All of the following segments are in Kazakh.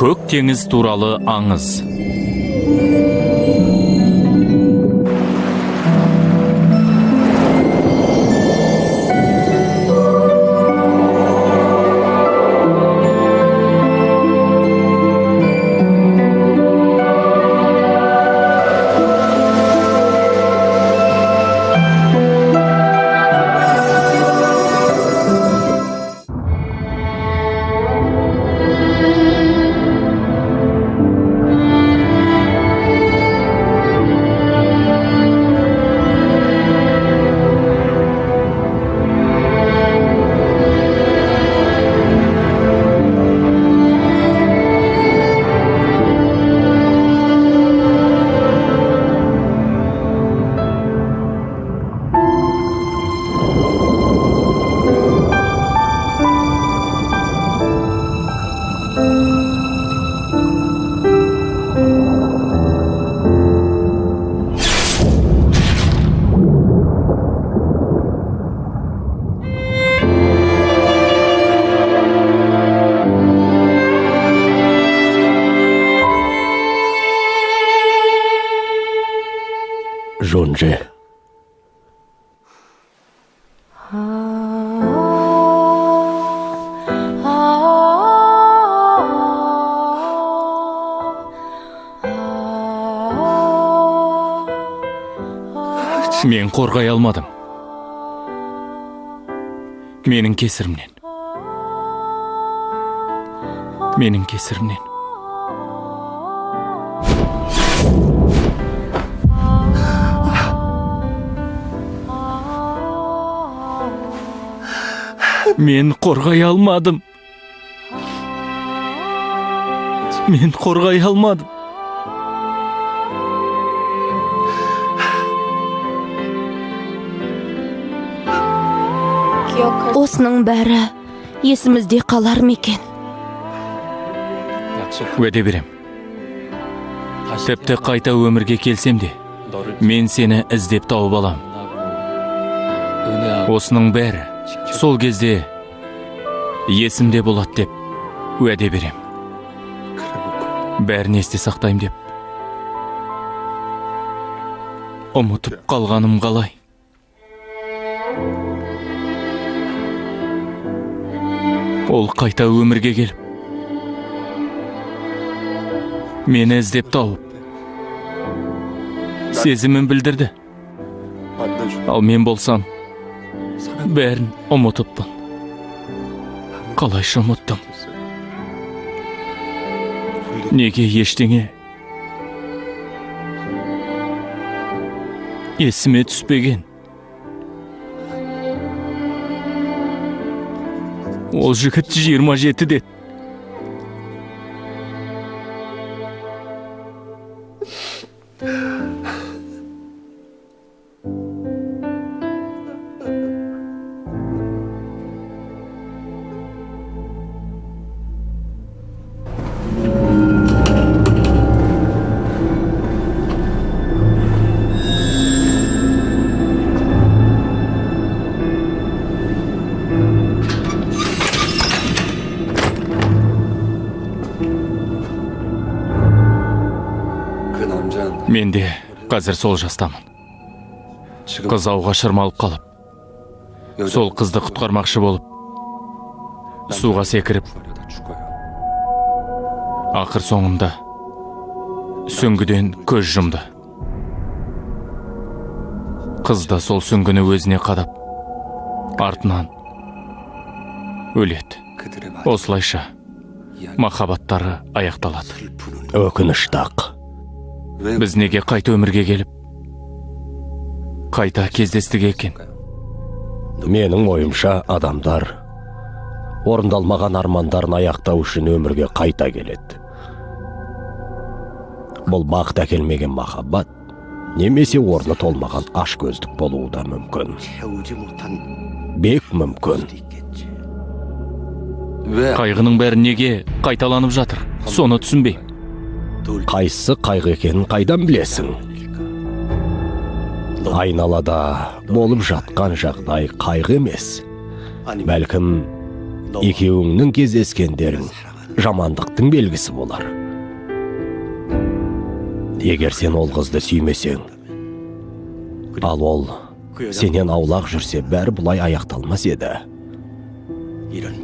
Көк теңіз туралы аңыз. Жонже. Мен қорғай алмадым. Менің кесірімнен. Мен қорғай алмадым. Осының бәрі есімізде қалар ма екен? Уәде берем. Тіпті қайта өмірге келсем де, мен сені іздеп тауып алам. Осының бәрі сол кезде есімде болады деп уәде берем. Бәрін есте сақтайым деп. Ұмытып қалғаным қалай? Ол қайта өмірге келіп, мені іздеп тауып, сезімін білдірді. Ал мен болсам, бәрін ұмытыппын. Қалайша ұмыттым? Неге ештеңе есіме түспеген? Ол жігіт 27-де. Мен де қазір сол жастамын. Қыз ауға шырмалып қалып, сол қызды құтқармақшы болып, суға секіріп, ақыр соңында сүңгіден көз жұмды. Қыз да сол сүңгіні өзіне қадап, артынан өледі. Осылайша махаббаттары аяқталады. Өкінішті ақ. Біз неге қайта өмірге келіп, қайта кездестік екен? Менің ойымша адамдар орындалмаған армандарын аяқтау үшін өмірге қайта келеді. Бұл бақыт әкелмеген махаббат, немесе орны толмаған ашкөздік болуы да мүмкін. Бек мүмкін. Қайғының бәрі неге қайталанып жатыр? Соны түсінбеймін. Қайсы қайғы екенін қайдан білесің? Айналада болып жатқан жағдай қайғы емес. Бәлкім екеуіңнің кездескендерің жамандықтың белгісі болар. Егер сен ол қызды сүймесең, ал ол сенен аулақ жүрсе, бәрі бұлай аяқталмас еді.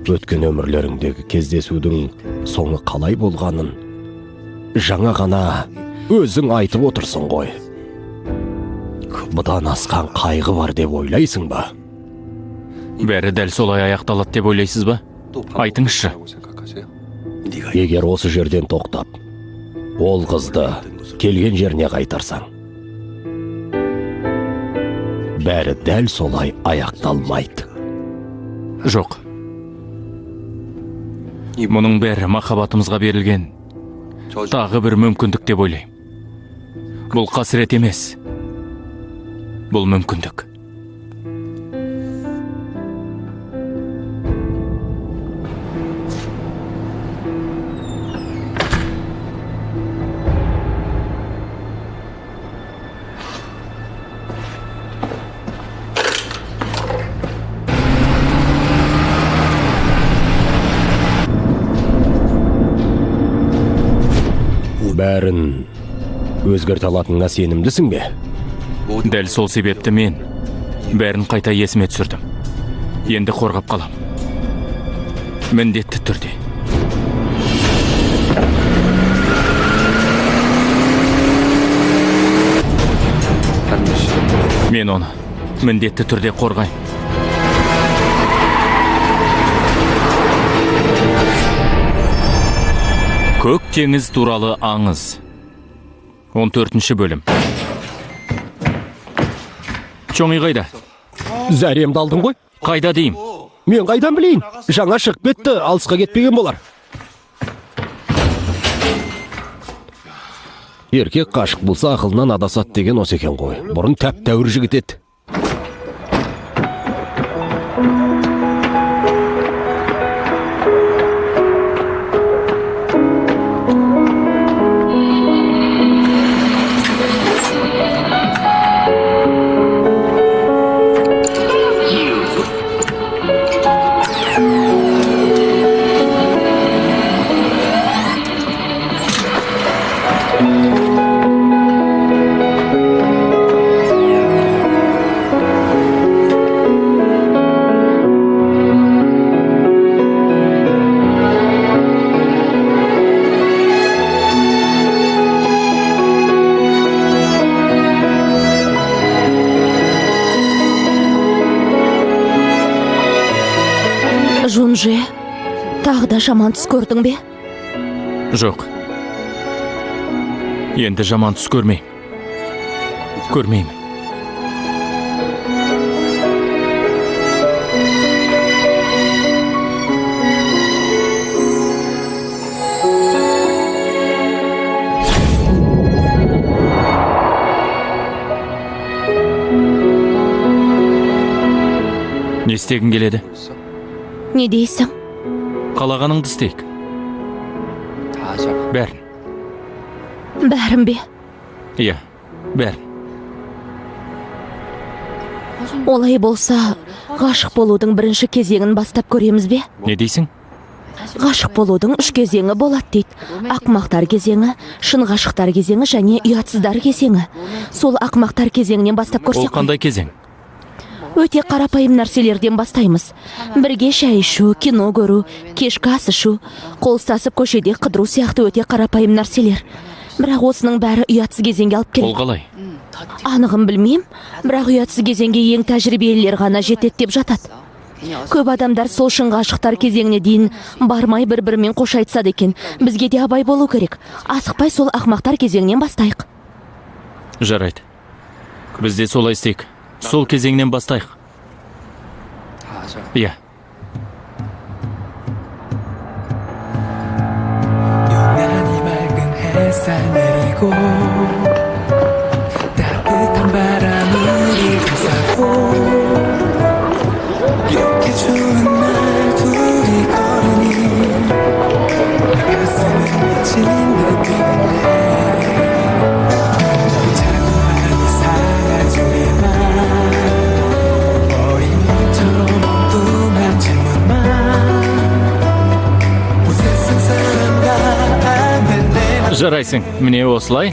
Өткен өмірлеріңдегі кездесудің соңы қалай болғанын жаңа ғана өзің айтып отырсың ғой. Бұдан асқан қайғы бар деп ойлайсың ба? Бәрі дәл солай аяқталады деп ойлайсыз ба? Айтыңызшы. Егер осы жерден тоқтап, ол қызды келген жеріне қайтарсаң, бәрі дәл солай аяқталмайды. Жоқ. Мұның бәрі махаббатымызға берілген тағы бір мүмкіндік деп ойлаймын. Бұл қасірет емес. Бұл мүмкіндік. Бәрін өзгерте алатынына сенімдісің бе? Дәл сол себепті мен бәрін қайта есіме түсірдім. Енді қорғап қалам. Міндетті түрде. Мен оны міндетті түрде қорғайым. Көк теңіз туралы аңыз. 14-ші бөлім. Чоңи қайда? Зәремді алдың ғой? Қайда дейім? Мен қайдан білейін? Жаңа шығып кетті, алысқа кетпеген болар. Еркек қашық болса ақылынан адасады деген осы екен ғой. Бұрын тәп-тәуір жігіт еді. Жунже, тағы да жаман түс көрдің бе? Жоқ. Енді жаман түс көрмеймін. Көрмеймін. Не істегің келеді? Не дейсің? Қалағаныңды істейік. Бәрін. Бәрін бе? Иә, бәрін. Олай болса, ғашық болудың бірінші кезеңін бастап көреміз бе? Не дейсің? Ғашық болудың 3 кезеңі болады дейді. Ақымақтар кезеңі, шын ғашықтар кезеңі және ұятсыздар кезеңі. Сол ақымақтар кезеңінен бастап көрсек. Ол қандай кезең? Өте қарапайым нәрселерден бастаймыз. Бірге шай ішу, кино көру, кешкі ас ішу, қол ұстасып көшеде қыдыру сияқты өте қарапайым нәрселер. Бірақ осының бәрі ұятсыз кезеңге алып келеді. Ол қалай? Анығын білмеймін, бірақ ұятсыз кезеңге ең тәжірибелілер ғана жетеді деп жатады. Көп адамдар сол шын ғашықтар кезеңіне дейін бармай бір-бірімен қош айтысады екен. Бізге де абай болу керек. Асықпай сол ақымақтар кезеңінен бастайық. Жарайды. Біз де солай істейік. Сол кезеңнен бастайық. Иә. 유난히 맑은 햇살 내리고 따뜻한 바람 우릴 감싸고 이렇게 좋은 날 둘이 걸으니 가슴은 미친 듯 뛰는데 넌 자꾸만 이상하지만 어린 것처럼 엉뚱한 질문만 온 세상 Жарайсың, міне осылай.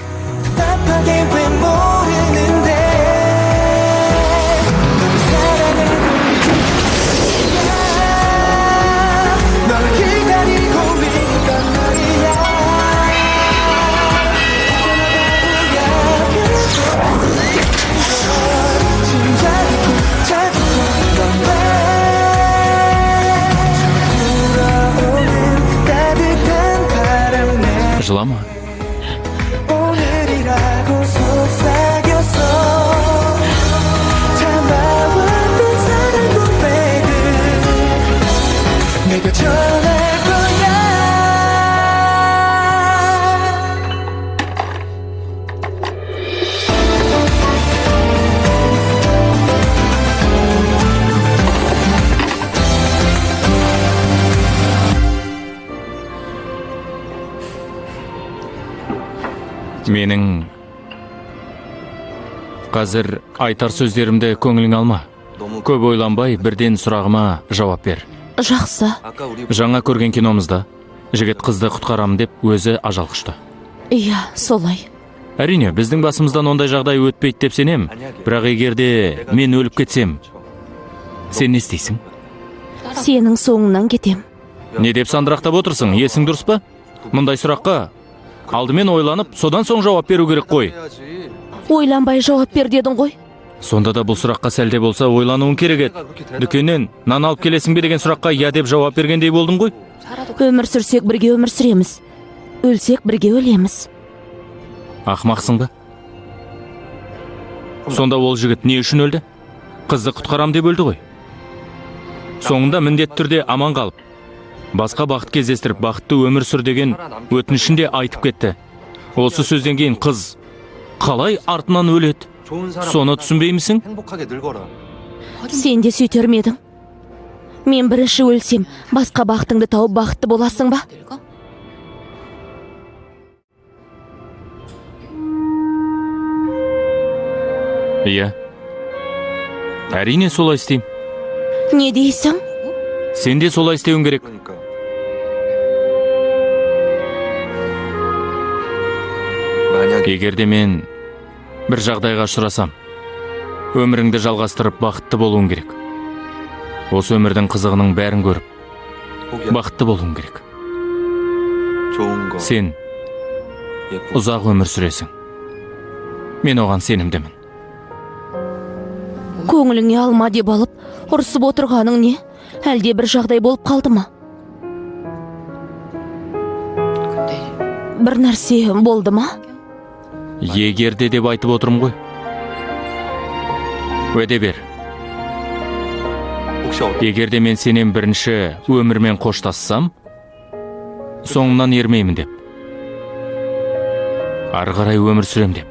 답답하게 왜 모르는데 널 기다리고 있단 말이야 심장이 자꾸 불어오는 따뜻한 바람 내 Жылама. 오늘이라고 속삭였어 참아왔던 사랑 고백을 내가 전할 거야 Менің қазір айтар сөздерімді көңілің алма. Көп ойланбай, бірден сұрағыма жауап бер. Жақсы. Жаңа көрген киномызда жігіт қызды құтқарам деп өзі ажал құшты. Иә, солай. Әрине, біздің басымыздан ондай жағдай өтпейді деп сенем. Бірақ егерде мен өліп кетсем, сен не істейсің? Сенің соңыңнан кетем. Не деп сандырақтап отырсың? Есің дұрыс па? Мұндай сұраққа алдымен ойланып, содан соң жауап беру керек қой. Ойланбай жауап бер дедің ғой. Сонда да бұл сұраққа сәлде болса ойлануың керек еді. Дүкеннен нан алып келесің бе деген сұраққа я деп жауап бергендей болдың ғой. Өмір сүрсек бірге өмір сүреміз. Өлсек бірге өлеміз. Ақмақсың ба? Сонда ол жігіт не үшін өлді? Қызды құтқарам деп өлді ғой. Соңында міндетті түрде аман қалып, басқа бақыт кездестіріп, бақытты өмір сүр деген өтінішінде айтып кетті. Осы сөзден кейін қыз қалай артынан өледі? Соны түсінбеймісің? Сен де сөйтер ме едің? Мен бірінші өлсем, басқа бақытыңды тауып бақытты боласың ба? Иә. Әрине солай істейм. Не дейсің? Сен де солай істеуің керек. Егерде мен бір жағдайға ұшырасам, өміріңді жалғастырып бақытты болуың керек. Осы өмірдің қызығының бәрін көріп, бақытты болуың керек. Сен ұзақ өмір сүресің. Мен оған сенімдімін. Көңіліңе алма деп алып, ұрысып отырғаның не? Әлде бір жағдай болып қалды ма? Бір нәрсе болды ма? Егерде деп айтып отырмын ғой. Уәде бер. Егерде мен сенен бірінші өмірмен қоштассам, соңынан ермеймін деп. Ары қарай өмір сүрем деп.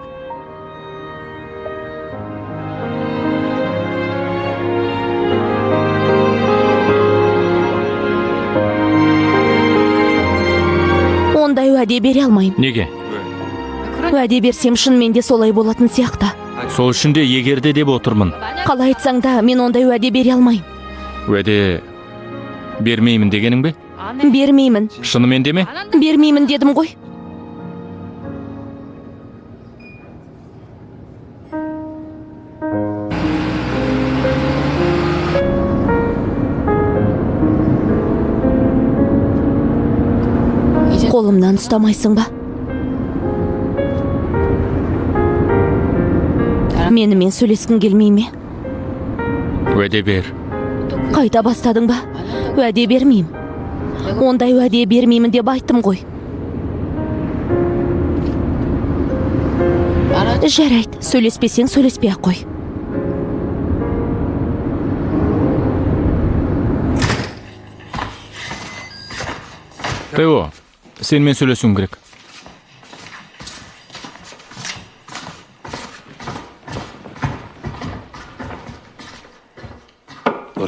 Ондай уәде бере алмайым. Неге? Уәде берсем шынымен де солай болатын сияқты. Сол үшін де егерде деп отырмын. Қалай айтсаң да мен ондай уәде бере алмайым. Уәде бермеймін дегенің бе? Бермеймін. Шынымен деме? Бермеймін дедім ғой. Қолымнан ұстамайсың ба? Менімен сөйлескің келмей ме? Уәде бер. Қайта бастадың ба? Уәде бермеймін. Ондай уәде бермеймін деп айттым ғой. Жарайды, сөйлеспесең сөйлеспей-ақ қой. Тео, сенімен сөйлесуім керек.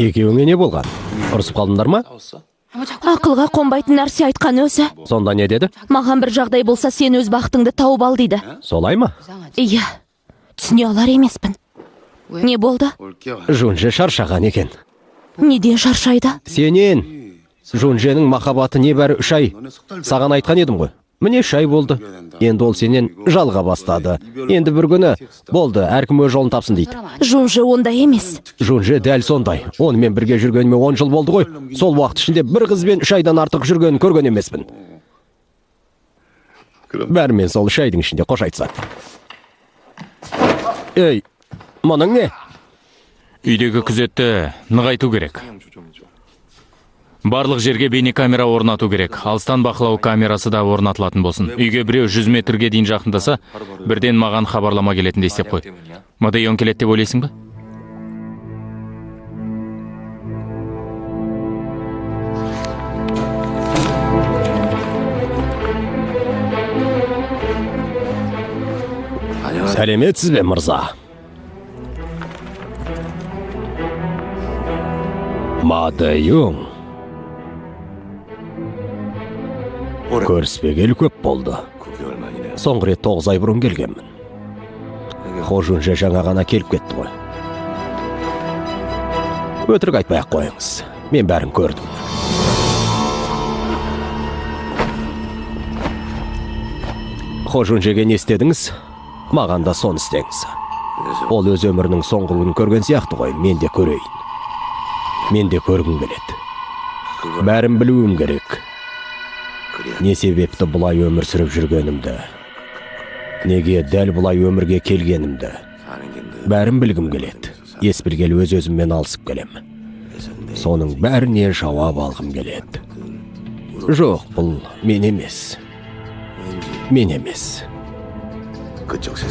Екеуіңе не болған? Ұрысып қалдыңдар ма? Ақылға қонбайтын нәрсе айтқан өзі. Сонда не деді? Маған бір жағдай болса, сен өз бақытыңды тауып ал дейді. Солай ма? Иә, түсіне алар емеспін. Не болды? Жунже шаршаған екен. Неден шаршайды? Сенен Жунженің махаббаты небәрі 3 ай. Саған айтқан едім ғой. Міне шай болды. Енді ол сенен жалға бастады. Енді бір күні болды, әркім өз жолын тапсын дейді. Жунжы ондай емес. Жунжы дәл сондай. Онымен бірге жүргеніме 10 жыл болды ғой. Сол уақыт ішінде бір қызбен 3 айдан артық жүргенін көрген емеспін. Бәрімен сол шайдың ішінде қош айтысады. Ей, мұның не? Үйдегі күзетті нығайту керек. Барлық жерге бейнекамера орнату керек. Алыстан бақылау камерасы да орнатылатын болсын. Үйге біреу 100 метрге дейін жақындаса, бірден маған хабарлама келетінді істеп қой. Мадайон келеді деп ойлайсың ба? Сәлеметсіз бе, мырза? Мадайон. Көріспегелі көп болды. Соңғы рет 9 ай бұрын келгенмін. Хожунжа жаңа ғана келіп кетті ғой. Өтірік айтпай-ақ қойыңыз. Мен бәрін көрдім. Хожунжаға не істедіңіз? Маған да соны істеңіз. Ол өз өмірінің соңғы күнін көрген сияқты ғой, мен де көрейін. Мен де көргім келеді. Бәрін білуім керек. Не себепті бұлай өмір сүріп жүргенімді, неге дәл бұлай өмірге келгенімді, бәрін білгім келеді. Ес білгелі өз-өзіммен алысып келем. Соның бәріне жауап алғым келеді. Жоқ, бұл мен емес. Мен емес.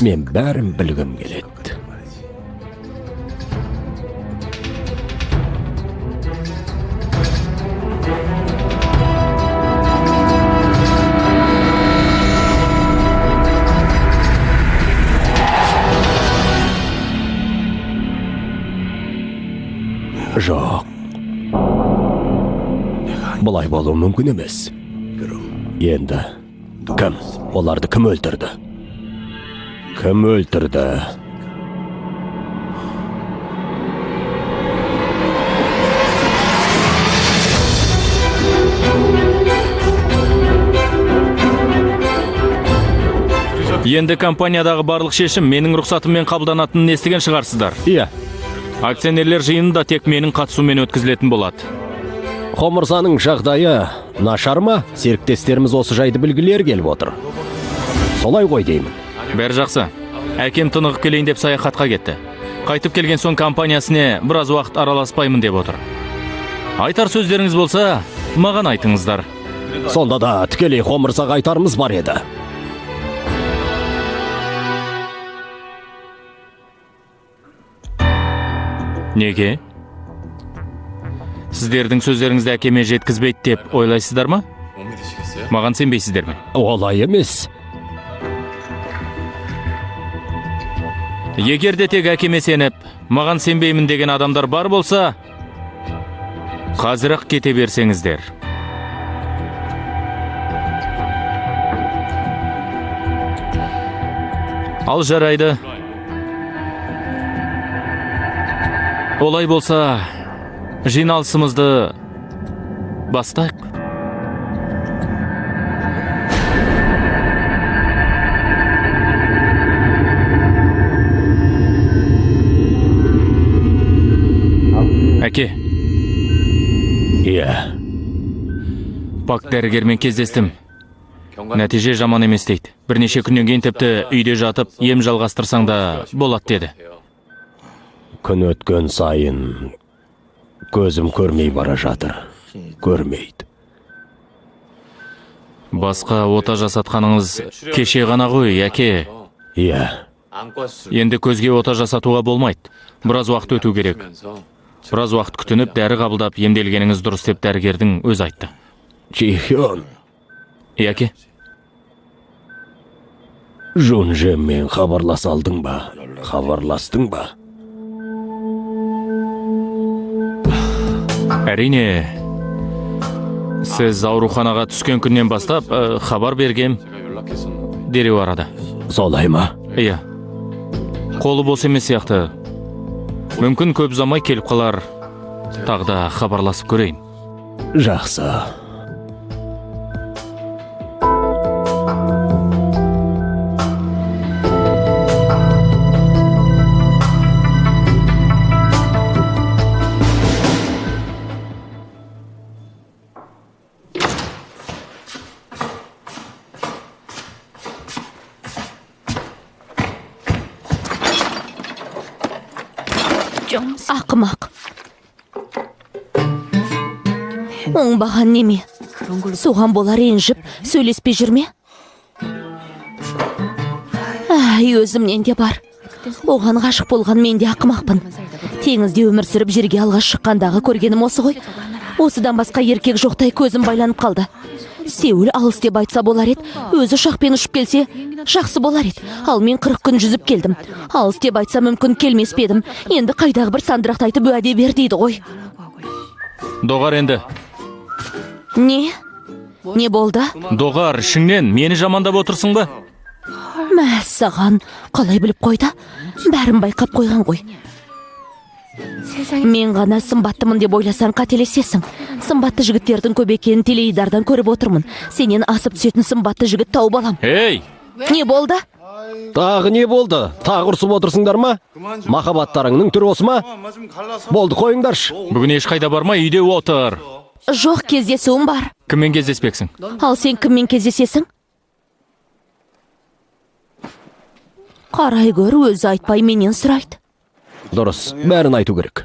Мен бәрін білгім келеді. Жоқ. Бұлай болу мүмкін емес. Енді кім? Оларды кім өлтірді? Кім өлтірді? Енді компаниядағы барлық шешім менің рұқсатыммен қабылданатынын естіген шығарсыздар. Иә. Акционерлер жиынында тек менің қатысумен өткізілетін болады. Хомырзаның жағдайы нашар ма? Серіктестеріміз осы жайды білгілер келіп отыр. Солай ғой деймін. Бәрі жақсы. Әкем тынығып келейін деп саяхатқа кетті. Қайтып келген соң компаниясына біраз уақыт араласпаймын деп отыр. Айтар сөздеріңіз болса, маған айтыңыздар. Сонда да тікелей Хомырзаға айтарымыз бар еді. Неге? Сіздердің сөздеріңізді әкеме жеткізбейді деп ойлайсыздар ма? Маған сенбейсіздер ме? Олай емес. Егер де тек әкеме сеніп, маған сенбеймін деген адамдар бар болса, қазір-ақ кете берсеңіздер. Ал жарайды. Олай болса, жиналысымызды бастайық. Әке. Иә. Пак дәрігермен кездестім. Нәтиже жаман емес дейді. Бірнеше күннен кейін тіпті үйде жатып, ем жалғастырсаң да болады деді. Күн өткен сайын көзім көрмей бара жатыр. Көрмейді. Басқа ота жасатқаныңыз кеше ғана ғой, әке. Иә. Енді көзге ота жасатуға болмайды. Біраз уақыт өту керек. Біраз уақыт күтініп, дәрі қабылдап емделгеніңіз дұрыс деп дәрігердің өз айтты. Чихён. Яке? Жунжемен хабарласа алдың ба? Хабарластың ба? Әрине, сіз ауруханаға түскен күннен бастап хабар бергем. Дереу арада. Солай ма? Иә. Қолы бос емес сияқты. Мүмкін көп ұзамай келіп қалар. Тағда хабарласып көрейін. Жақсы. ақымақ. Оңбаған неме? Соған болар ренжіп, сөйлеспей жүрме? Ай, өзімнен де бар. Оған ғашық болған мен де ақымақпын. Теңізде өмір сүріп жерге алғаш шыққандағы көргенім осы ғой. Осыдан басқа еркек жоқтай көзім байланып қалды. Сеул алыс деп айтса болар еді, өзі ұшақпен ұшып келсе, жақсы болар еді. Ал мен 40 күн жүзіп келдім. Алыс деп айтса мүмкін келмес пе едім. Енді қайдағы бір сандырақты айтып уәде бер дейді ғой. Доғар енді. Не? Не болды? Доғар, ішіңнен мені жамандап отырсың ба? Мәссаған, қалай біліп қойды? Бәрін байқап қойған ғой. Мен ғана сымбаттымын деп ойласаң қателесесің. Сымбатты жігіттердің көп екенін теледидардан көріп отырмын. Сенен асып түсетін сымбатты жігіт тауып алам. Ей! Не болды? Тағы не болды? Тағы ұрсып отырсыңдар ма? Махаббаттарыңның түрі осы ма? Болды, қойыңдаршы. Бүгін ешқайда барма, үйде отыр. Жоқ, кездесуім бар. Кіммен кездеспексің? Ал сен кіммен кездесесің? Қарай көр, өзі айтпай менен сұрайды. Дұрыс, бәрін айту керек.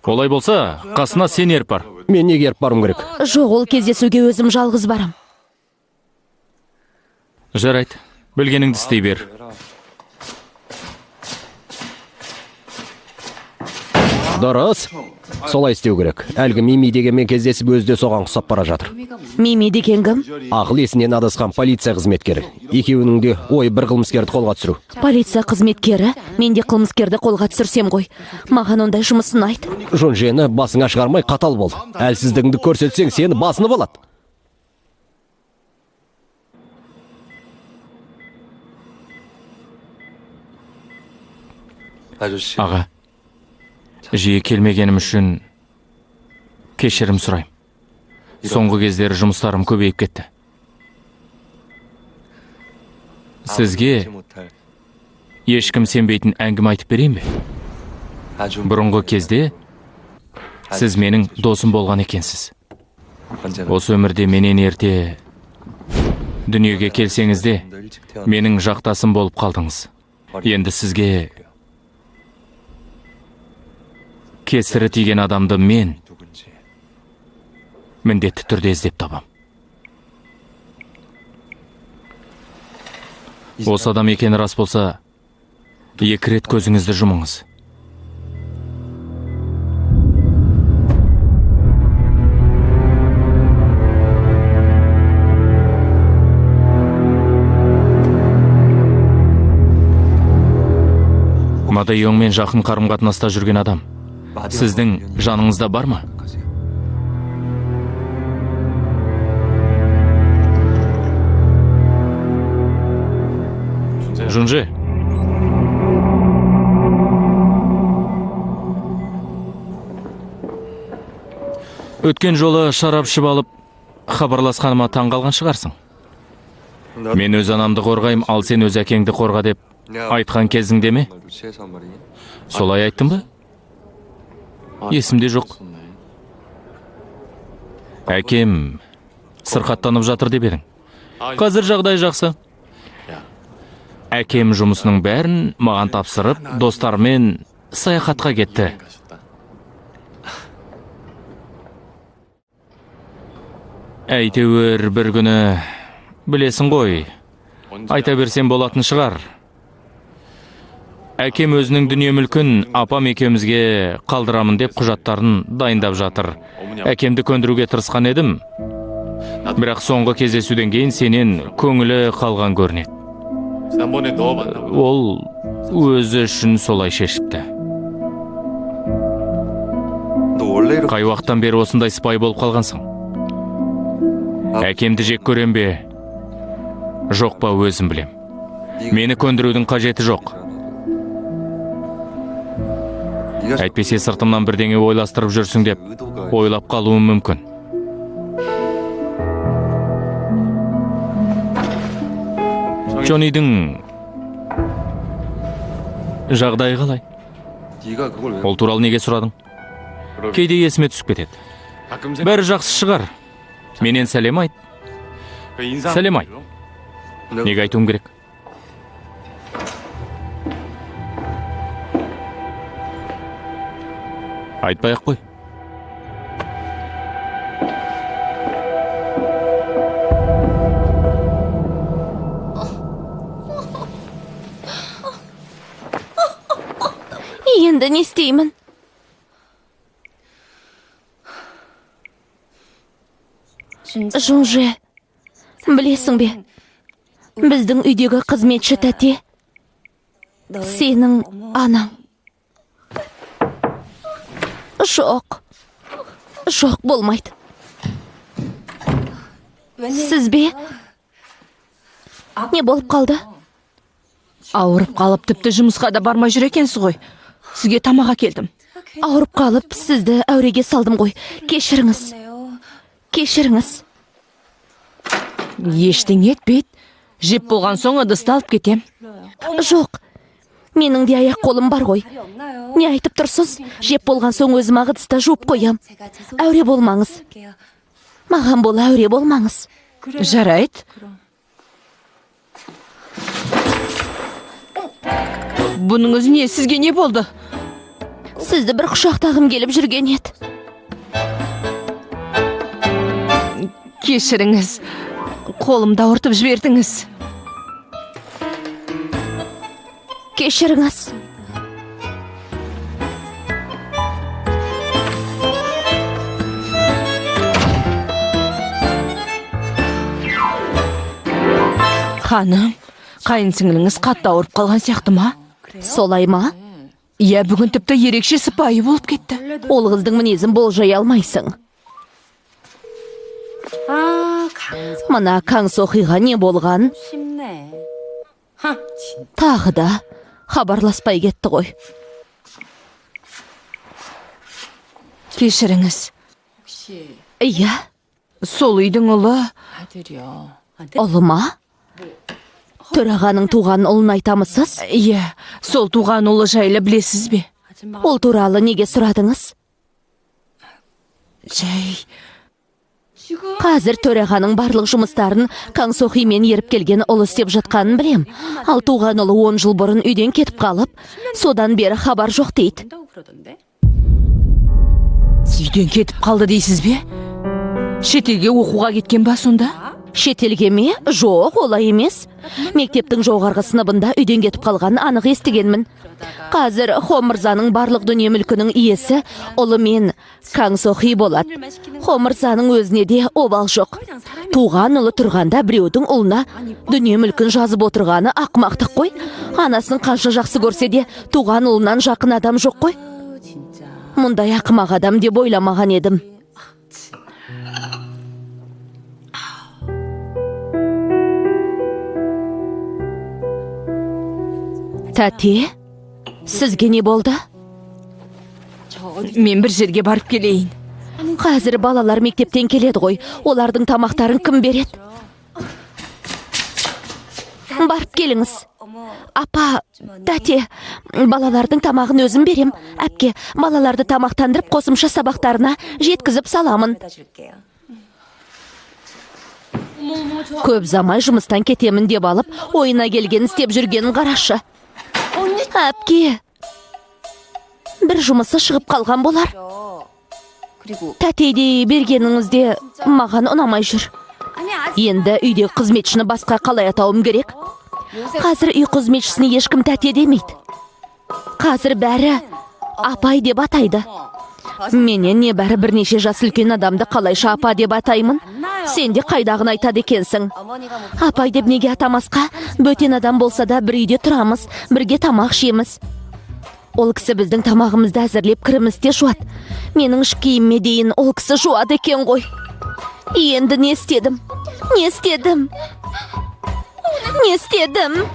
Олай болса, қасына сен еріп бар. Мен неге еріп барым керек? Жоқ, ол кездесуге өзім жалғыз барам. Жарайды, білгеніңді істей бер. Дұрыс. Солай істеу керек. Әлгі Мими дегенмен кездесіп өзде соған құсап бара жатыр. Мими деген кім? Ақыл есінен адасқан полиция қызметкері. Екеуінің де ой бір қылмыскерді қолға түсіру. Полиция қызметкері? Мен де қылмыскерді қолға түсірсем ғой. Маған ондай жұмысын айт. Жөнжені басыңа шығармай қатал бол. Әлсіздігіңді көрсетсең сені басынып алады. Аға, жиі келмегенім үшін кешірім сұрайым. Соңғы кездері жұмыстарым көбейіп кетті. Сізге ешкім сенбейтін әңгіме айтып берейін бе? Бұрынғы кезде сіз менің досым болған екенсіз. Осы өмірде менен ерте дүниеге келсеңіз де, менің жақтасым болып қалдыңыз. Енді сізге кесірі тиген адамды мен міндетті түрде іздеп табам. Осы адам екені рас болса, 2 рет көзіңізді жұмыңыз. Мадайоңмен жақын қарым-қатынаста жүрген адам сіздің жаныңызда бар ма? Жунже. Өткен жолы шарап ішіп алып хабарласқаныма таң қалған шығарсың. Мен өз анамды қорғайым, ал сен өз әкеңді қорға деп айтқан кезіңде ме? Солай айттым ба? Есімде жоқ. Әкем сырқаттанып жатыр деп едің. Қазір жағдай жақсы. Әкем жұмысының бәрін маған тапсырып, достармен саяхатқа кетті. Әйтеуір бір күні білесің ғой, айта берсем болатын шығар. Әкем өзінің дүние мүлкін апам екеумізге қалдырамын деп құжаттарын дайындап жатыр. Әкемді көндіруге тырысқан едім, бірақ соңғы кездесуден кейін сенен көңілі қалған көрінеді. Ол өзі үшін солай шешіпті. Қай уақыттан бері осындай сыпайы болып қалғансың? Әкемді жек көрем бе? Жоқ па, өзім білем. Мені көндірудің қажеті жоқ. Әйтпесе сыртымнан бірдеңе ойластырып жүрсің деп ойлап қалуым мүмкін. Джонидің жағдайы қалай? Ол туралы неге сұрадың? Кейде есіме түсіп кетеді. Бәрі жақсы шығар. Менен сәлем айт. Сәлем айт. Неге айтуым керек? Айтпай-ақ қой. Енді не істеймін? Жунже, білесің бе? Біздің үйдегі қызметші тәте сенің анаң. Жоқ. Жоқ, болмайды. Сіз бе? Не болып қалды? Ауырып қалып тіпті жұмысқа да бармай жүр екенсіз ғой. Сізге тамақ әкелдім. Ауырып қалып сізді әуреге салдым ғой. Кешіріңіз. Кешіріңіз. Ештеңе етпейді. Жеп болған соң ыдысты алып кетем. Жоқ. Менің де аяқ қолым бар ғой. Не айтып тұрсыз? Жеп болған соң өзім ыдыста жуып қоям. Әуре болмаңыз. Маған бол, әуре болмаңыз. Жарайды. Бұныңыз не? Сізге не болды? Сізді бір құшақтағым келіп жүрген еді. Кешіріңіз. Қолымды ауыртып жібердіңіз. Кешіріңіз. Ханым, қайынсіңліңіз қатты ауырып қалған сияқты ма? Солай ма? Иә, бүгін тіпті ерекше сыпайы болып кетті. Ол қыздың мінезін болжай алмайсың. Мына Каңсохиға не болған? Тағы да хабарласпай кетті ғой. Кешіріңіз. Иә, Сол үйдің ұлы. ұлы ма? Төрағаның туған ұлын айтамысыз? Иә, сол туған ұлы жайлы білесіз бе? Ол туралы неге сұрадыңыз? Жай, Қазір төрағаның барлық жұмыстарын Каңсохимен еріп келген ұлы істеп жатқанын білем. Ал туған ұлы 10 жыл бұрын үйден кетіп қалып, содан бері хабар жоқ дейді. үйден кетіп қалды дейсіз бе? Шетелге оқуға кеткен ба сонда? Шетелге ме? Жоқ, олай емес. Мектептің жоғарғы сыныбында үйден кетіп қалғанын анық естігенмін. Қазір Хо мырзаның барлық дүние мүлкінің иесі ұлы мен Каңсохи болады. Хо мырзаның өзіне де обал жоқ. Туған ұлы тұрғанда біреудің ұлына дүние мүлкін жазып отырғаны ақымақтық қой. Анасын қанша жақсы көрсе де туған ұлынан жақын адам жоқ қой. Мұндай ақымақ адам деп ойламаған едім. Тәте, сізге не болды? Мен бір жерге барып келейін. Қазір балалар мектептен келеді ғой. Олардың тамақтарын кім береді? Барып келіңіз. Апа, тәте, балалардың тамағын өзім берем. Әпке, балаларды тамақтандырып қосымша сабақтарына жеткізіп саламын. Көп замай жұмыстан кетемін деп алып, ойына келген істеп жүргенін қарашы. Әпке, бір жұмысы шығып қалған болар. Тәтейде бергеніңізде маған ұнамай жүр. Енді үйде қызметшіні басқа қалай атауым керек? Қазір үй қызметшісіне ешкім тәте демейді. Қазір бәрі апай деп атайды. Менен не бәрі бірнеше жас үлкен адамды қалайша апа деп атаймын? Сен де қайдағын айтады екенсің. Апай деп неге атамасқа? Бөтен адам болса да бір үйде тұрамыз, бірге тамақ жейміз. Ол кісі біздің тамағымызды әзірлеп кірімізде жуады. Менің іш киіміме дейін ол кісі жуады екен ғой. Енді не істедім? Не істедім? Не істедім?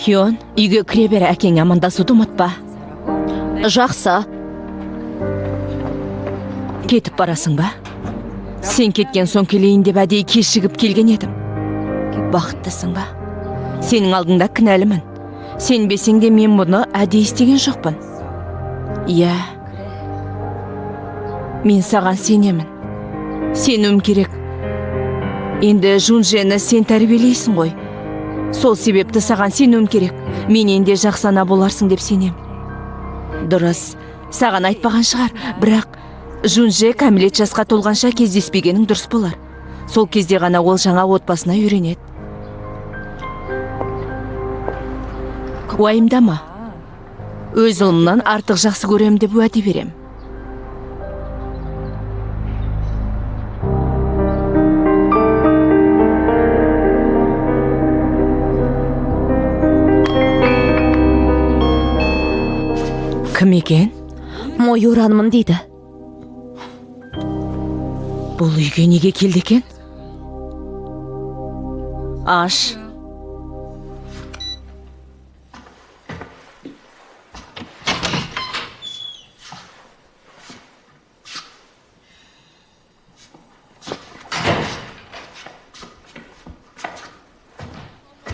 Хион, үйге кіре бер, әкең амандасуды ұмытпа. Жақсы. Кетіп барасың ба? Сен кеткен соң келейін деп әдейі кешігіп келген едім. Бақыттысың ба? Сенің алдыңда кінәлімін. Сенбесең де мен бұны әдейі істеген жоқпын. Иә. Мен саған сенемін. Сенуім керек. Енді Жунжені сен тәрбиелейсің ғой. Сол себепті саған сенуім керек. Мен енді жақсы ана боларсың деп сенем. Дұрыс, саған айтпаған шығар, бірақ Жунже кәмелет жасқа толғанша кездеспегенің дұрыс болар. Сол кезде ғана ол жаңа отбасына үйренеді. Уайымдама. Өз ұлымнан артық жақсы көрем деп уәде берем. Кім екен? Мойуранмын дейді. Бұл үйге неге келді екен? Аш.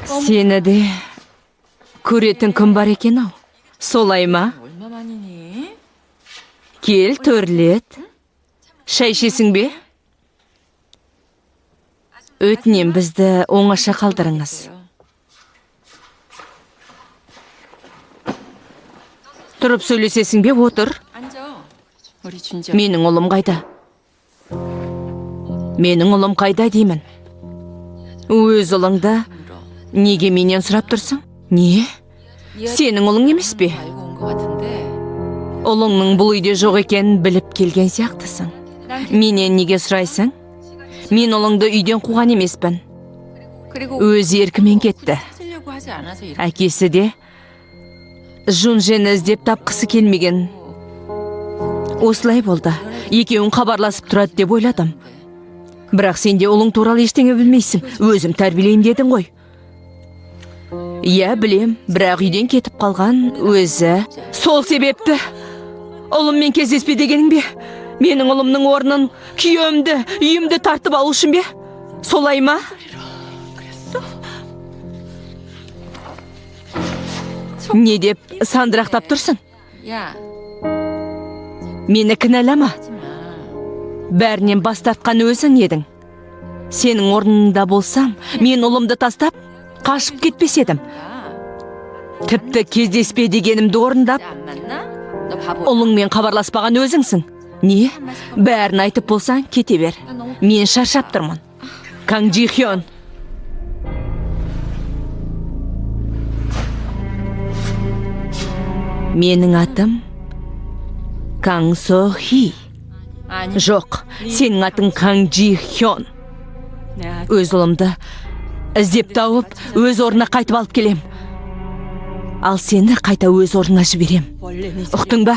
Сені де көретін кім бар екен ау? Солай ма? Кел, төрлет. Шай ішесің бе? Өтінем, бізді оңаша қалдырыңыз. Тұрып сөйлесесің бе? Отыр. Менің ұлым қайда? Менің ұлым қайда деймін. Өз ұлыңда неге менен сұрап тұрсың? Не? Сенің ұлың емес пе? Ұлыңның бұл үйде жоқ екенін біліп келген сияқтысың. Менен неге сұрайсың? Мен ұлыңды үйден қуған емеспін. Өз еркімен кетті. Әкесі де Жунжені іздеп тапқысы келмеген. Осылай болды. Екеуін хабарласып тұрады деп ойладым. Бірақ сен де ұлың туралы ештеңе білмейсің. Өзім тәрбиелейін дедің ғой. Иә, білем, бірақ үйден кетіп қалған өзі. Сол себепті ұлыммен кездеспе дегенің бе? Менің ұлымның орнын күйемді, үйімді тартып алу үшін бе? Солай ма? Не деп сандырақтап тұрсың? Мені кінәлама. Бәрінен бас тартқан өзің едің. Сенің орнында болсам, мен ұлымды тастап, қашып кетпес едім. Тіпті кездеспе дегенімді орындап, ұлыңмен хабарласпаған өзіңсің. Не? Бәрін айтып болсаң, кете бер. Мен шаршап тұрмын. Кang Ji-hyun. Менің атым Кang So-hee. Жоқ, сенің атың Kang Ji-hyun. Өз ұлымды іздеп тауып, өз орнына қайтып алып келем. Ал сені қайта өз орнына жіберем. Ұқтың ба?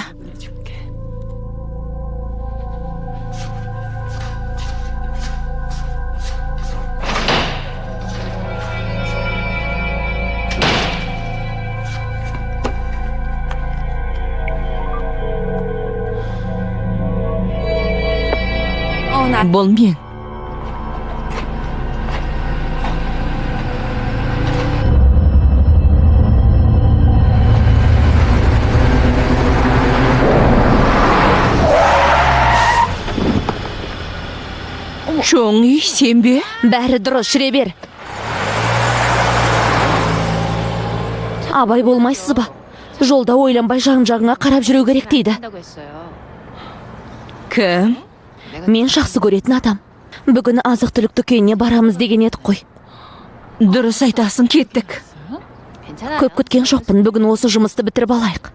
Бұл мен. Шоң үй, сен бе? Бәрі дұрыс, жүре бер. Абай болмайсыз ба? Жолда ойланбай жағын-жағыңа қарап жүру керек дейді. Кім? Мен жақсы көретін адам. Бүгін азық-түлік дүкеніне барамыз деген едік қой. Дұрыс айтасың, кеттік. Көп күткен жоқпын, бүгін осы жұмысты бітіріп алайық.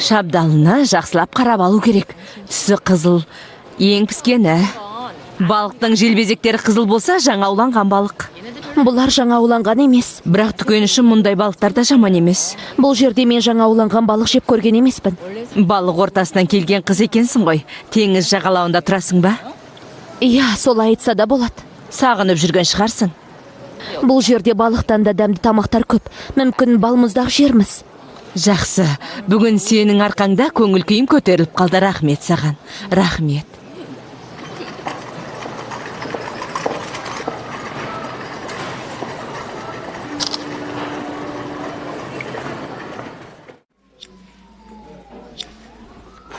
Шабдалына жақсылап қарап алу керек. Түсі қызыл, ең піскені. Балықтың желбезектері қызыл болса, жаңа ауланған балық. Бұлар жаңа ауланған емес. Бірақ дүкен үшін мұндай балықтар да жаман емес. Бұл жерде мен жаңа ауланған балық жеп көрген емеспін. Балық ортасынан келген қыз екенсің ғой. Теңіз жағалауында тұрасың ба? Иә, солай айтса да болады. Сағынып жүрген шығарсың. Бұл жерде балықтан да дәмді тамақтар көп. Мүмкін балмұздақ жерміз. Жақсы, бүгін сенің арқаңда көңіл күйім көтеріліп қалды. Рахмет саған. Рахмет.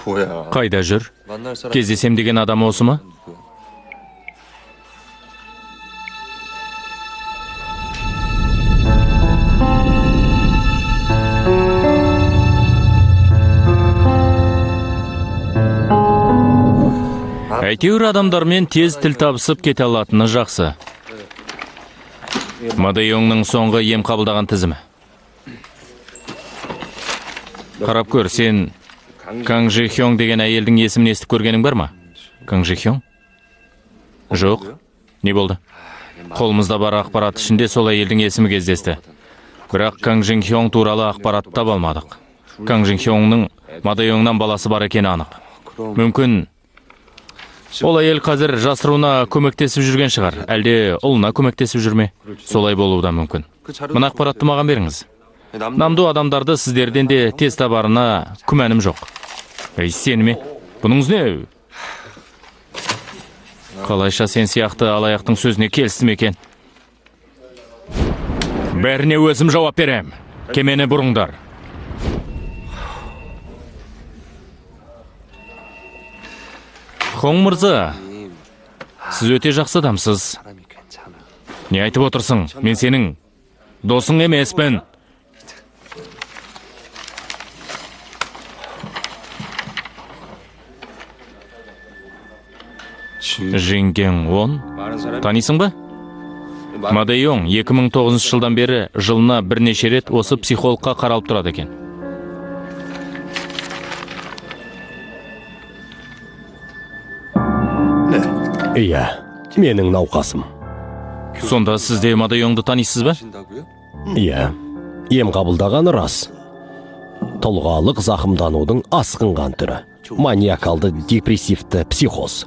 Қайда жүр? Кездесем деген адам осы ма? Әйтеуір адамдармен тез тіл табысып кете алатыны жақсы. Мадэйоңның соңғы ем қабылдаған тізімі. Қарап көр, сен Кang Ji Hyung деген әйелдің есімін естіп көргенің бар ма? Kang Ji Hyung? Жоқ. Не болды? Қолымызда бар ақпарат ішінде сол әйелдің есімі кездесті. Бірақ Kang Ji Hyung туралы ақпарат таба алмадық. Kang Ji Hyungның Мадэйоңнан баласы бар екені анық. Мүмкін ол әйел қазір жасыруына көмектесіп жүрген шығар. Әлде ұлына көмектесіп жүрме? Солай болуы да мүмкін. Мына ақпаратты маған беріңіз. Намду адамдарды сіздерден де тез табарына күмәнім жоқ. Сен ме? Бұныңыз не? Қалайша сен сияқты алаяқтың сөзіне келістім екен. Бәріне өзім жауап берем. Кемені бұрыңдар. Хоң мырза, сіз өте жақсы адамсыз. Не айтып отырсың? Мен сенің досың емеспін. Жеңген 10. Танисың ба? Мадэйоң 2009 жылдан бері жылына бірнеше рет осы психологқа қаралып тұрады екен. Иә, менің науқасым. Сонда сізде Мадэйоңды танисыз ба? Иә, ем қабылдағаны рас. Тұлғалық зақымданудың асқынған түрі. Маниакалды депрессивті психоз.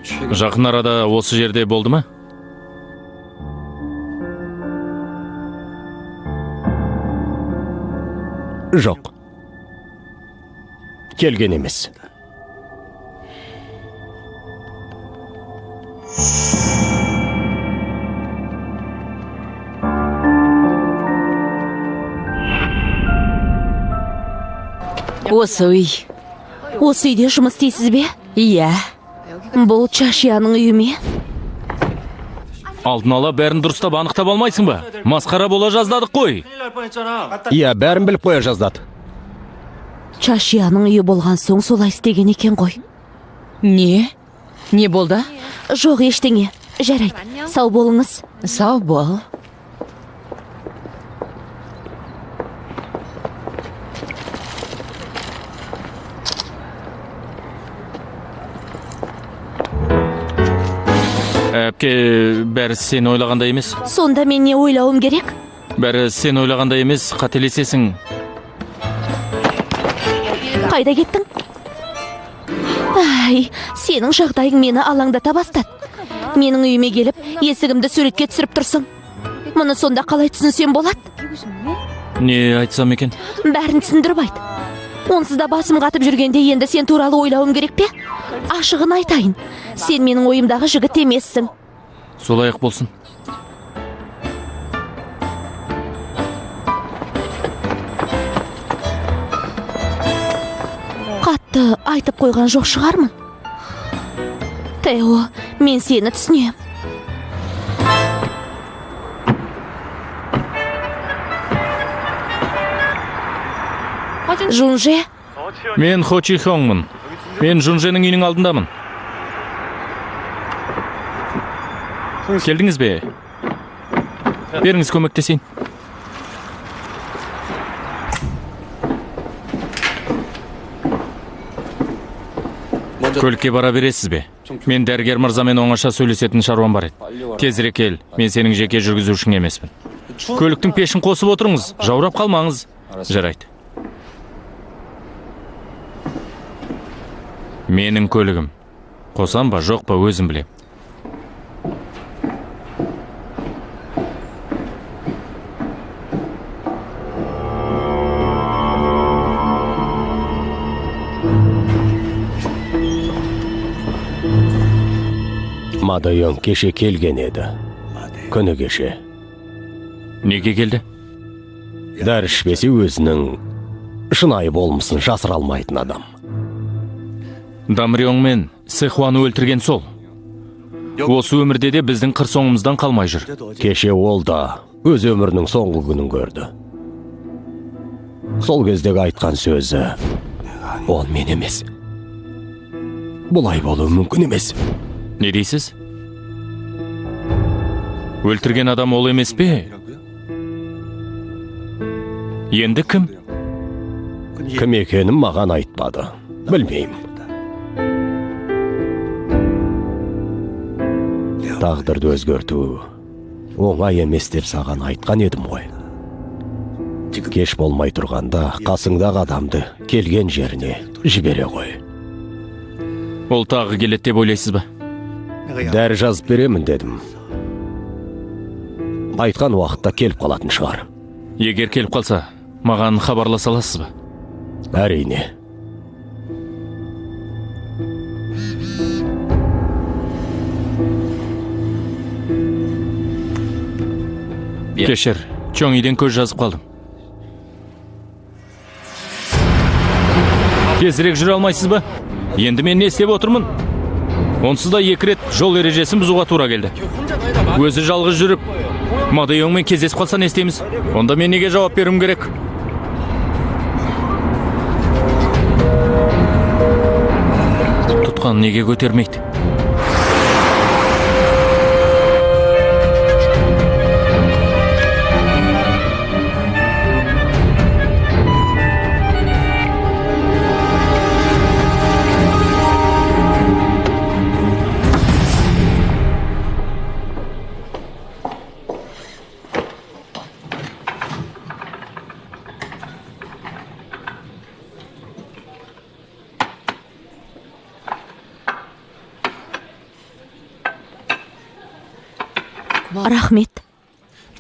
Жақын арада осы жерде болды ма? Жоқ. Келген емес. Осы үй. Осы үйде жұмыс істейсіз бе? Иә. Бұл Чашияның үйі ме? Алдын ала бәрін дұрыстап анықтап алмайсың ба? Масқара бола жаздадық қой. Иә, бәрін біліп қоя жаздады. Чашияның үйі болған соң солай істеген екен ғой. Не? Не болды? Жоқ, ештеңе. Жарайды. Сау болыңыз. Сау бол. Әпке, бәрі сен ойлағандай емес. Сонда мен не ойлауым керек? Бәрі сен ойлағандай емес, қателесесің. Қайда кеттің? Ай, сенің жағдайың мені алаңдата бастады. Менің үйіме келіп, есігімді суретке түсіріп тұрсың. Мұны сонда қалай түсінсем болады? Не айтсам екен? Бәрін түсіндіріп айт. Онсыз да басым қатып жүргенде енді сен туралы ойлауым керек пе? Ашығын айтайын. Сен менің ойымдағы жігіт емессің. Солай-ақ болсын. Қатты айтып қойған жоқ шығармын. Тео, мен сені түсінем. Жунже? Мен Хо Чи Хёңмын. Мен Жунженің үйінің алдындамын. Келдіңіз бе? Беріңіз көмектесейін. Көлікке бара бересіз бе? Мен дәрігер мырзамен оңаша сөйлесетін шаруам бар еді. Тезірек кел, мен сенің жеке жүргізушің емеспін. Көліктің пешін қосып отырыңыз, жаурап қалмаңыз. Жарайды. Менің көлігім. Қосам ба, жоқ па, өзім білем. Мадайон кеше келген еді. Күні кеше. Неге келді? Дәрі ішпесе өзінің шынайы болмысын жасыра алмайтын адам. Дамрион мен Сехуаны өлтірген сол. Осы өмірде де біздің қыр соңымыздан қалмай жүр. Кеше ол да өз өмірінің соңғы күнін көрді. Сол кездегі айтқан сөзі ол мен емес. Бұлай болуы мүмкін емес. Не дейсіз? Өлтірген адам ол емес пе? Енді кім? Кім екенін маған айтпады. Білмеймін. Тағдырды өзгерту оңай емес деп саған айтқан едім ғой. Кеш болмай тұрғанда қасыңдағы адамды келген жеріне жібере ғой. Ол тағы келеді деп ойлайсыз ба? Дәрі жазып беремін дедім. Айтқан уақытта келіп қалатын шығар. Егер келіп қалса, маған хабарласа аласыз ба? Әрине. Кешір, чоң үйден көз жазып қалдым. Тезірек жүре алмайсыз ба? Енді мен не істеп отырмын? Онсыз да 2 рет жол ережесін бұзуға тура келді. Өзі жалғыз жүріп, Мадайонмен кездесіп қалса не істейміз? Онда мен неге жауап беруім керек? Тұтқан неге көтермейді? Рахмет.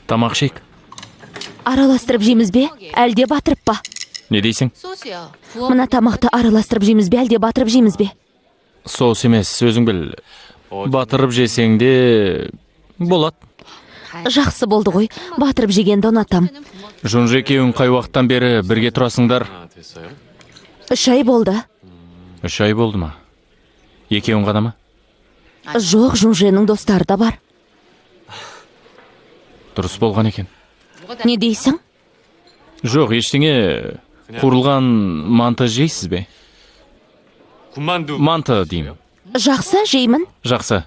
Тамақ ішейік. Араластырып жейміз бе, әлде батырып па? Не дейсің? Мына тамақты араластырып жейміз бе, әлде батырып жейміз бе? Соус емес, өзің біл. Батырып жесең де болады. Жақсы болды ғой, батырып жегенді ұнатам. Жунжи екеуің қай уақыттан бері бірге тұрасыңдар? 3 ай болды. 3 ай болды ма? Екеуің ғана ма? Жоқ, Жунженің достары да бар. Дұрыс болған екен. Не дейсің? Жоқ, ештеңе. Қуырылған манты жейсіз бе? Манты деймін. Жақсы, жеймін. Жақсы.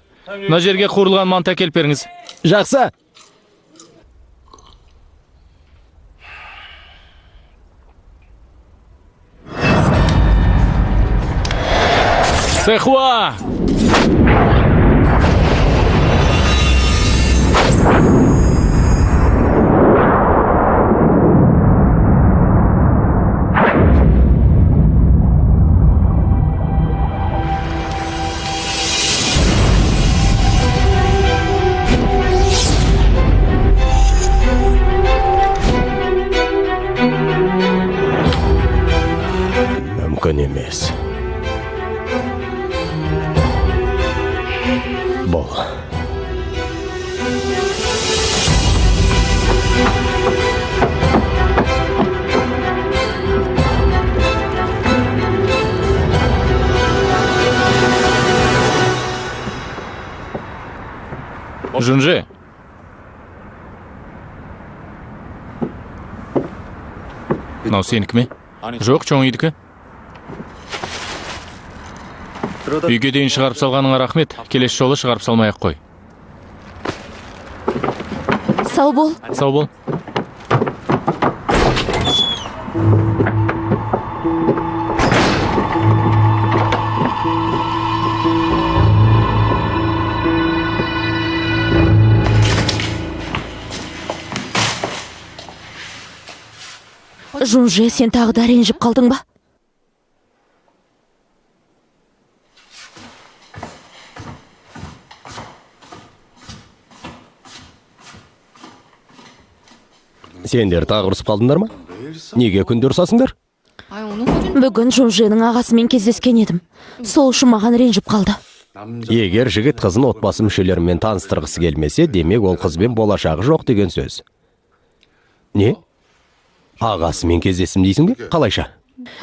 Мына жерге қуырылған манты әкеліп беріңіз. Жақсы. Сехуа! Мүмкін емес. Бұл. Жунжи. Мынау сенікі ме? Жоқ, чоң үйдікі. Үйге дейін шығарып салғаныңа рахмет. Келесі жолы шығарып салмай ақ қой. Сау бол. Сау бол. Жунже, сен тағы да ренжіп қалдың ба? Сендер тағы ұрысып қалдыңдар ма? Неге күнде ұрсасыңдар? Бүгін Жунженің ағасымен кездескен едім. Сол үшін маған ренжіп қалды. Егер жігіт қызын отбасы мүшелерімен таныстырғысы келмесе, демек ол қызбен болашағы жоқ деген сөз. Не? Ағасымен кездесім дейсің бе? Қалайша?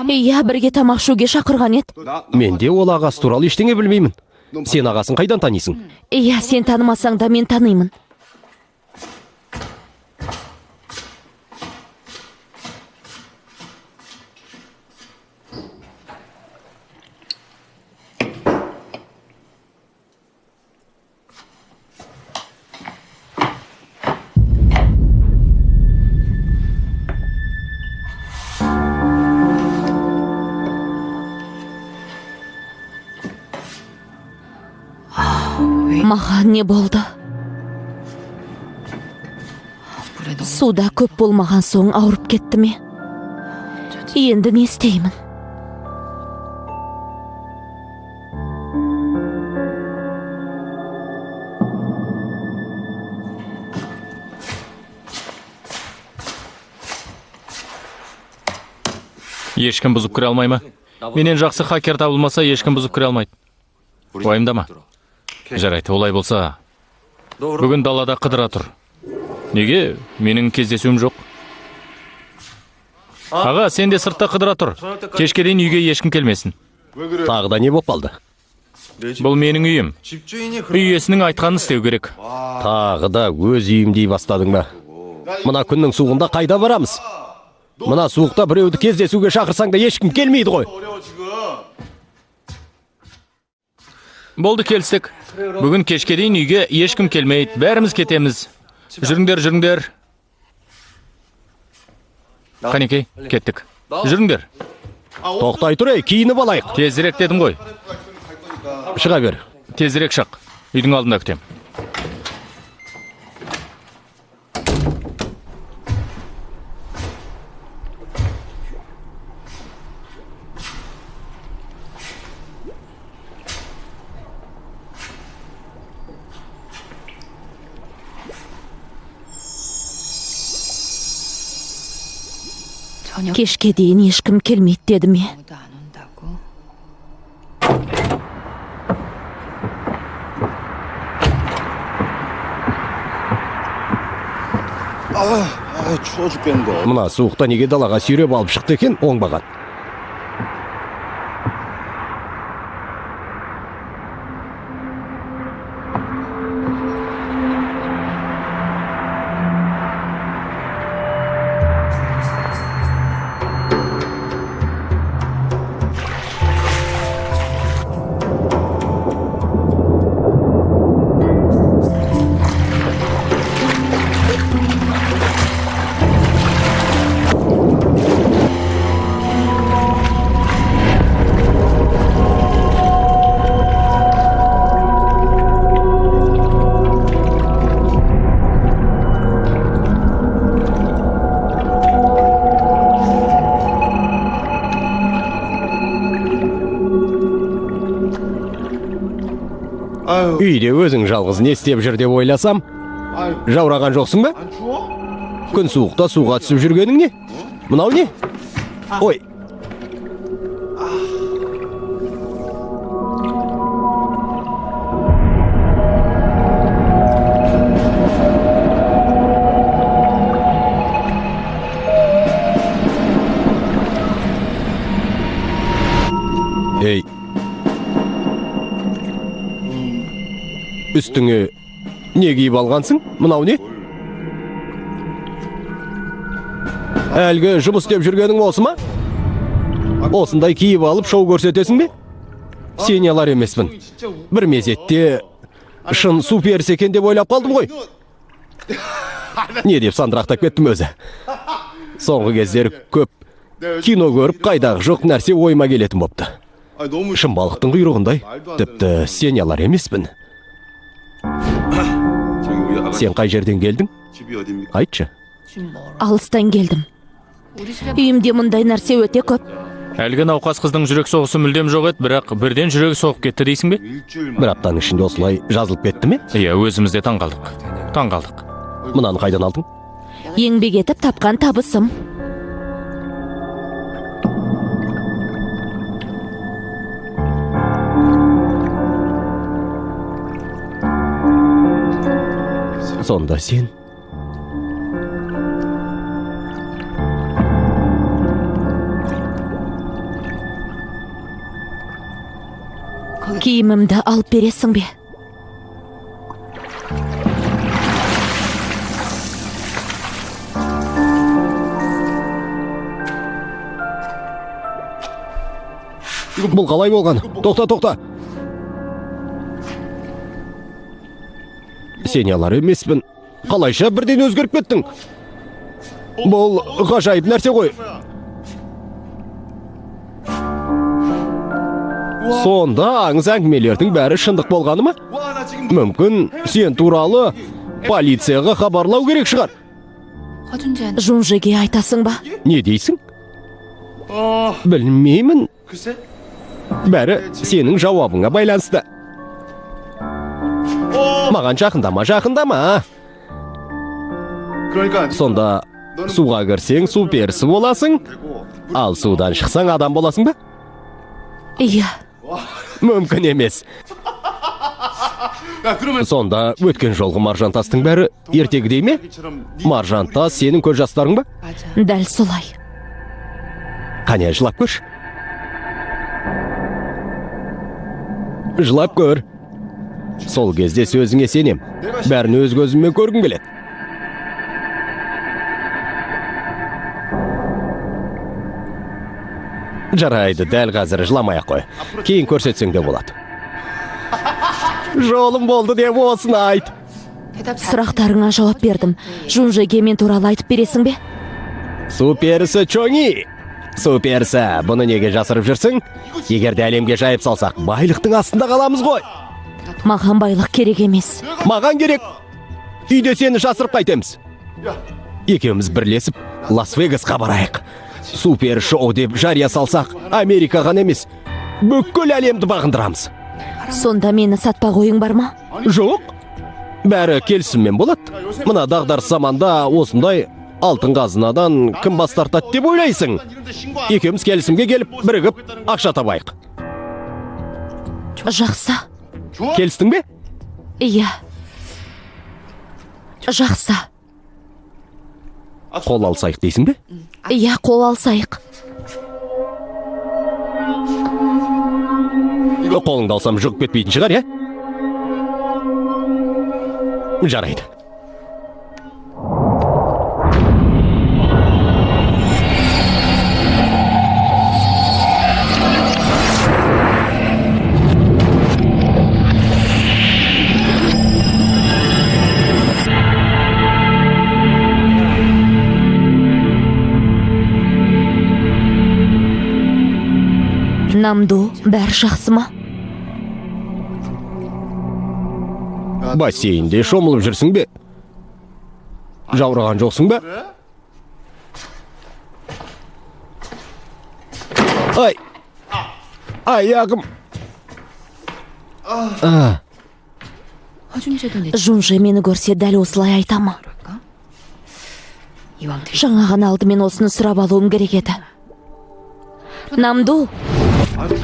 Иә, бірге тамақ ішуге шақырған еді. Мен де ол ағасы туралы ештеңе білмеймін. Сен ағасын қайдан танисың? Иә, сен танымасаң да мен танимын. Маған не болды? Суда көп болмаған соң ауырып кетті ме? Енді не істеймін? Ешкім бұзып кіре алмай ма? Менен жақсы хакер табылмаса, ешкім бұзып кіре алмайды. Уайымдама. Жарайды, олай болса, бүгін далада қыдыра тұр. Неге? Менің кездесуім жоқ. Аға, сен де сыртта қыдыра тұр. Кешке дейін үйге ешкім келмесін. Тағы да не болып қалды? Бұл менің үйім. Үй иесінің айтқанын істеу керек. Тағы да өз үйім дей бастадың ба? Мына күннің суығында қайда барамыз? Мына суықта біреуді кездесуге шақырсаң да ешкім келмейді ғой. Болды, келістік. Бүгін кешке дейін үйге ешкім келмейді. Бәріміз кетеміз. Жүріңдер. Қанекей, кеттік. Жүріңдер. Тоқтай тұр, киініп алайық. Тезірек дедім ғой. Шыға бер. Тезірек шық. Үйдің алдында күтем. Кешке дейін ешкім келмейді деді ме? 추워 죽겠는데. Мына суықта неге далаға сүйреп алып шықты екен, оңбаған. Үйде өзің жалғыз не істеп жүр деп ойласам, жаураған жоқсың ба? Күн суықта суға түсіп жүргенің не? Мынау не? Ой. Ей. Үстіңе не киіп алғансың? Мынау не? Әлгі жұмыс істеп жүргенің осы ма? Осындай киіп алып шоу көрсетесің бе? Сен алар емеспін. Бір мезетте шын суперс екен деп ойлап қалдым ғой. Не деп сандырақтап кеттім өзі. Соңғы кездер көп кино көріп қайдағы жоқ нәрсе ойыма келетін бопты. Шын балықтың құйрығындай. Тіпті сен алар емеспін. Сен қай жерден келдің? Айтшы. Алыстан келдім. үйімде мұндай нәрсе өте көп. Әлгі науқас қыздың жүрек соғысы мүлдем жоқ еді, бірақ бірден жүрегі соғып кетті дейсің бе? бір аптаның ішінде осылай жазылып кетті ме? Иә, өзіміз де таңғалдық. Мынаны қайдан алдың? Еңбек етіп тапқан табысым. Сонда сен Киімімді алып бересің бе? бұл қалай болған? Тоқта. Сен алар емеспін. Қалайша бірден өзгеріп кеттің? Бұл ғажайып нәрсе ғой. Сонда аңыз әңгімелердің бәрі шындық болғаны ма? Мүмкін сен туралы полицияға хабарлау керек шығар. Жунжеге айтасың ба? Не дейсің? Білмеймін. Бәрі сенің жауабыңа байланысты. Маған жақындама. Сонда суға кірсең су перісі боласың, ал судан шықсаң адам боласың ба? Иә. Мүмкін емес. Сонда өткен жолғы маржантастың бәрі ертегідей ме? Маржантас сенің көз жастарың ба? Дәл солай. Қане, жылап көрші. Жылап көр. Сол кезде сөзіңе сенем. Бәрін өз көзіммен көргім келеді. Жарайды, дәл қазір жыламай-ақ қой. Кейін көрсетсең де болады. Жолым болды деп осыны айт. Сұрақтарыңа жауап бердім. Жунжеге мен туралы айтып бересің бе? Су перісі Чоңи. Су перісі, бұны неге жасырып жүрсің? Егер де әлемге жайып салсақ, байлықтың астында қаламыз ғой. Маған байлық керек емес. Маған керек. Үйде сені жасырып қайтеміз. Екеуміз бірлесіп Лас-Вегасқа барайық. Супер шоу деп жария салсақ, Америка ғана емес, бүкіл әлемді бағындырамыз. Сонда мені сатпақ ойың бар ма? Жоқ. Бәрі келісіммен болады. Мына дағдарыс заманда осындай алтын қазынадан кім бас тартады деп ойлайсың? Екеуміз келісімге келіп, бірігіп, ақша табайық. Жақсы. Келістің бе? Иә. Жақсы. Қол алсайық дейсің бе? Иә, қол алсайық. Қолыңды алсам жұғып кетпейтін шығар, иә? Жарайды. Намду, бәрі жақсы ма? Бассейнде шомылып жүрсің бе? Жаураған жоқсың ба? Ай! Аяғым! Жунже мені көрсе дәл осылай айта ма? Жаңа ғана алдымен осыны сұрап алуым керек еді. Намду!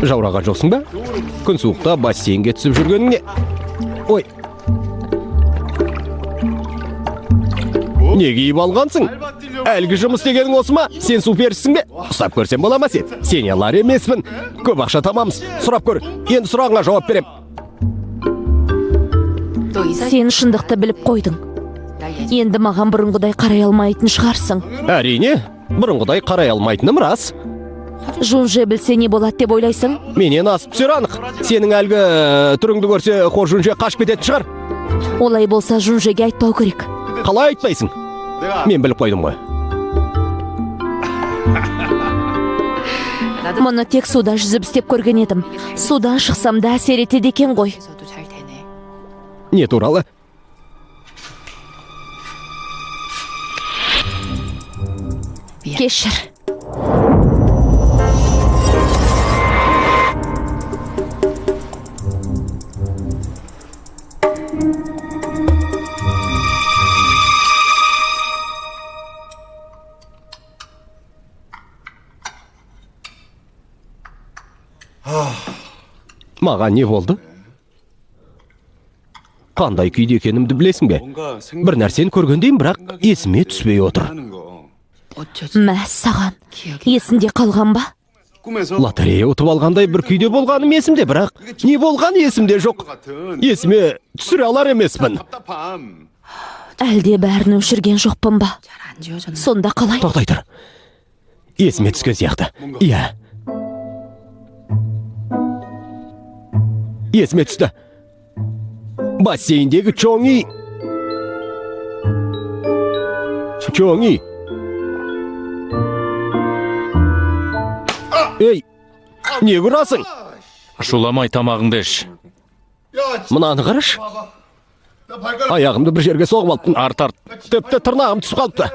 Жаураған жоқсың ба? Күн суықта бассейнге түсіп жүргеніңе. Ой! Не киіп алғансың? Әлгі жұмыс дегенің осы ма? Сен су перісің бе? Ұстап көрсем бола ма сен? Сен алар емеспін. Көп ақша тамамыз. Сұрап көр. Енді сұрағыңа жауап берем. Сен шындықты біліп қойдың. Енді маған бұрынғыдай қарай алмайтын шығарсың. Әрине, бұрынғыдай қарай алмайтыным рас. Жунже білсе не болады деп ойлайсың? Менен асып түсер анық. Сенің әлгі түріңді көрсе, қор Жунже қашып кететін шығар. Олай болса Жунжеге айтпау керек. Қалай айтпайсың? Мен біліп қойдым ғой. Мұны тек суда жүзіп істеп көрген едім. Судан шықсам да әсер етеді екен ғой. Не туралы? Кешір. Маған не болды? Қандай күйде екенімді білесің бе? Бір нәрсені көргендеймін, бірақ есіме түспей отыр. Мәс саған. Есінде қалған ба? Лотерея ұтып алғандай бір күйде болғаным есімде, бірақ не болған есімде жоқ. Есіме түсіре алар емеспін. Әлде бәрін өшірген жоқпын ба? Сонда қалай? Тоқтай тұр. Есіме түскен сияқты. Иә. Есіме түсті. Бассейндегі Чоңи. Чоңи. Ей, не көрасың? Шуламай тамағыңды іш. Мынаны қараш. Аяғымды бір жерге соғып алыппын. Арт. Тіпті тырнағым түсіп қалыпты.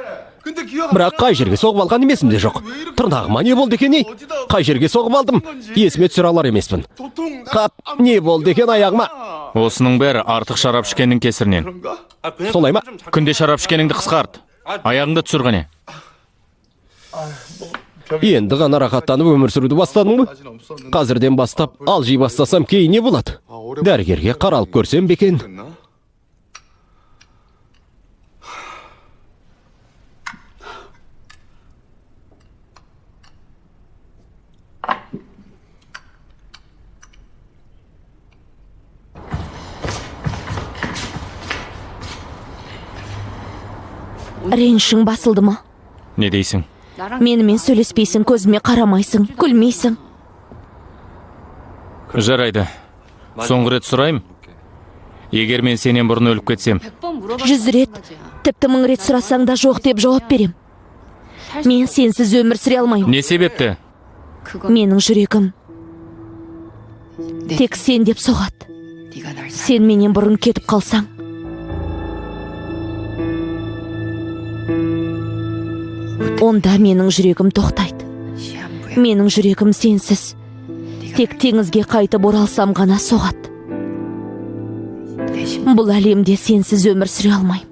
Бірақ қай жерге соғып алған есімде жоқ. Тырнағыма не болды екен, ей? Қай жерге соғып алдым? Есіме түсіре алар емеспін. Қап, не болды екен аяғыма? Осының бәрі артық шарап ішкеннің кесірінен. Солай ма? Күнде шарап ішкеніңді қысқарт. Аяғыңды түсір қане. Енді ғана рахаттанып өмір сүруді бастадың ба? Қазірден бастап алжи бастасам кейін не болады? Дәрігерге қаралып көрсем бекен. Ренішің басылды ма? Не дейсің? Менімен сөйлеспейсің, көзіме қарамайсың, күлмейсің. Жарайды. Соңғы рет сұрайым. Егер мен сенен бұрын өліп кетсем, 100 рет, тіпті 1000 рет сұрасаң да жоқ деп жауап берем. Мен сенсіз өмір сүре алмаймын. не себепті? Менің жүрегім тек сен деп соғады. Сен менен бұрын кетіп қалсаң, онда менің жүрегім тоқтайды. Менің жүрегім сенсіз тек теңізге қайтып оралсам ғана соғады. Бұл әлемде сенсіз өмір сүре алмайым.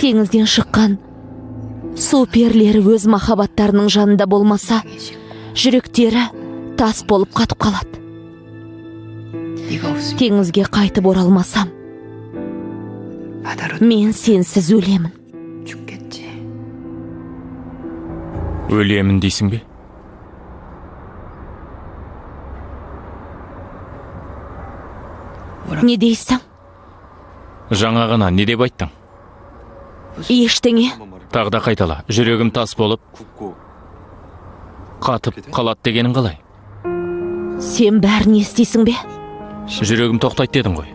Теңізден шыққан су перлері өз махаббаттарының жанында болмаса, жүректері тас болып қатып қалады. Теңізге қайтып оралмасам, мен сенсіз өлемін. Өлемін дейсің бе? Не дейсің? Жаңа ғана не деп айттың? Ештеңе. Тағы да қайтала. Жүрегім тас болып қатып қалады дегенің қалай? Сен бәрін естисің бе? Жүрегім тоқтайды дедің ғой.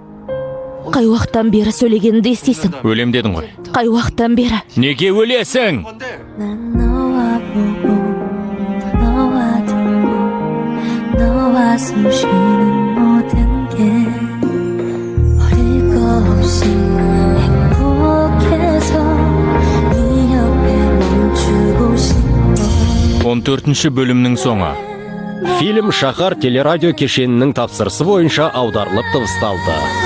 Қай уақыттан бері сөйлегенді естисің? Өлем дедің ғой. Қай уақыттан бері? Неге өлесің? 난 너와 보고 너와 듣고 너와 숨 쉬는 모든 게 어릴 거 없이 행복해서 네 옆에 멈추고 싶어 14-ші бөлімнің соңы. Фильм Шахар телерадио кешенінің тапсырысы бойынша аударылып дыбысталды.